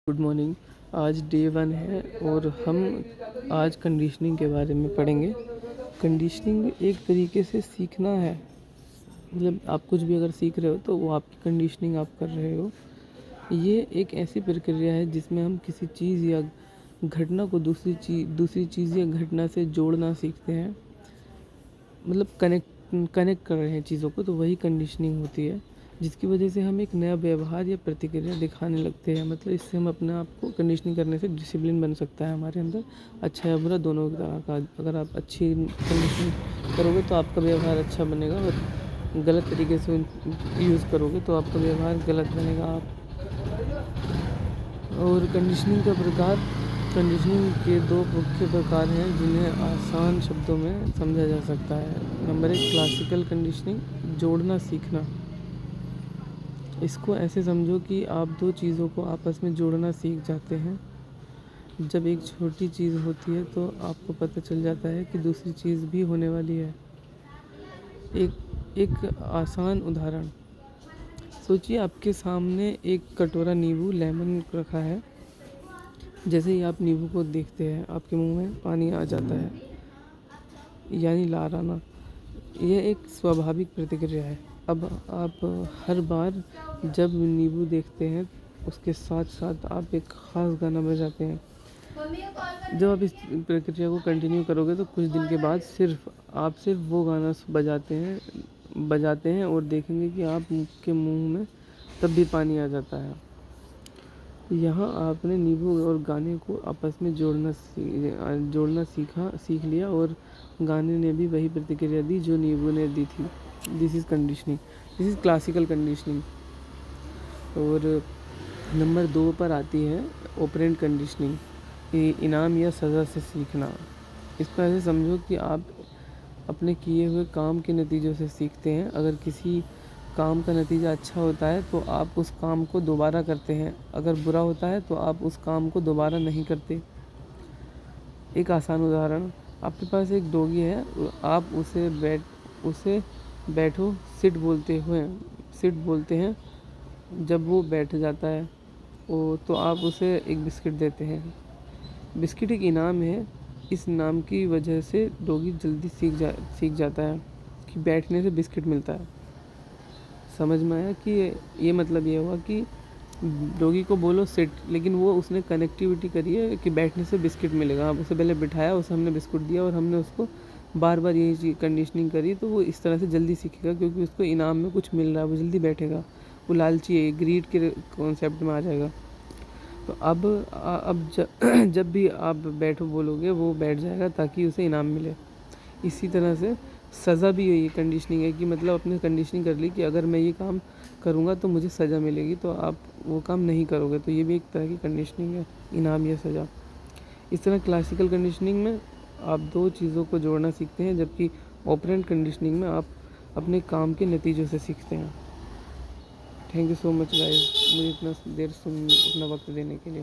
Good morning. आज day 1 है और हम आज कंडीशनिंग के बारे में पढ़ेंगे। कंडीशनिंग एक तरीके से सीखना है, मतलब आप कुछ भी अगर सीख रहे हो तो वो आपकी कंडीशनिंग आप कर रहे हो। ये एक ऐसी प्रक्रिया है जिसमें हम किसी चीज़ या घटना को दूसरी चीज़ या घटना से जोड़ना सीखते हैं, मतलब कनेक्ट कर रहे हैं चीज़ों को, तो वही कंडीशनिंग होती है, जिसकी वजह से हम एक नया व्यवहार या प्रतिक्रिया दिखाने लगते हैं। मतलब इससे हम अपने आप को कंडीशनिंग करने से डिसिप्लिन बन सकता है हमारे अंदर, अच्छा या बुरा दोनों तरह का। अगर आप अच्छी कंडीशनिंग करोगे तो आपका व्यवहार अच्छा बनेगा, और गलत तरीके से यूज़ करोगे तो आपका व्यवहार गलत बनेगा। आप और कंडीशनिंग के दो मुख्य प्रकार हैं जिन्हें आसान शब्दों में समझा जा सकता है। नंबर 1, क्लासिकल कंडीशनिंग, जोड़ना सीखना। इसको ऐसे समझो कि आप दो चीज़ों को आपस में जोड़ना सीख जाते हैं। जब एक छोटी चीज़ होती है तो आपको पता चल जाता है कि दूसरी चीज़ भी होने वाली है। एक आसान उदाहरण सोचिए, आपके सामने एक कटोरा नींबू लेमन रखा है। जैसे ही आप नींबू को देखते हैं आपके मुंह में पानी आ जाता है, यानी लार आना। यह एक स्वाभाविक प्रतिक्रिया है। अब आप हर बार जब नींबू देखते हैं उसके साथ साथ आप एक ख़ास गाना बजाते हैं। जब आप इस प्रक्रिया को कंटिन्यू करोगे तो कुछ दिन के बाद सिर्फ वो गाना बजाते हैं और देखेंगे कि आपके मुंह में तब भी पानी आ जाता है। यहाँ आपने नींबू और गाने को आपस में जोड़ना सीख लिया, और गाने ने भी वही प्रतिक्रिया दी जो नींबू ने दी थी। This is conditioning, this is classical conditioning. और नंबर 2 पर आती है ऑपरेंट कंडीशनिंग, इनाम या सज़ा से सीखना। इसको ऐसे समझो कि आप अपने किए हुए काम के नतीजों से सीखते हैं। अगर किसी काम का नतीजा अच्छा होता है तो आप उस काम को दोबारा करते हैं, अगर बुरा होता है तो आप उस काम को दोबारा नहीं करते। एक आसान उदाहरण, आपके पास एक डॉगी है, आप उसे बैठो सिट बोलते हैं। जब वो बैठ जाता है तो आप उसे एक बिस्किट देते हैं। बिस्किट एक इनाम है। इस नाम की वजह से डॉगी जल्दी सीख जाता है कि बैठने से बिस्किट मिलता है। समझ में आया कि ये मतलब ये हुआ कि डॉगी को बोलो सिट, लेकिन उसने कनेक्टिविटी करी है कि बैठने से बिस्किट मिलेगा। आप उसे पहले बिठाया, उसे हमने बिस्कुट दिया और हमने उसको बार बार यही चीज़ कंडीशनिंग करी, तो वो इस तरह से जल्दी सीखेगा क्योंकि उसको इनाम में कुछ मिल रहा है, वो जल्दी बैठेगा। वो लालची है, ग्रीड के कॉन्सेप्ट में आ जाएगा। तो जब भी आप बैठो बोलोगे वो बैठ जाएगा ताकि उसे इनाम मिले। इसी तरह से सज़ा भी यही कंडीशनिंग है कि मतलब आपने कंडीशनिंग कर ली कि अगर मैं ये काम करूँगा तो मुझे सज़ा मिलेगी, तो आप वो काम नहीं करोगे, तो ये भी एक तरह की कंडीशनिंग है, इनाम या सज़ा। इस तरह क्लासिकल कंडीशनिंग में आप दो चीज़ों को जोड़ना सीखते हैं, जबकि ऑपरेंट कंडीशनिंग में आप अपने काम के नतीजों से सीखते हैं। Thank you so much guys, मुझे इतना देर अपना वक्त देने के लिए।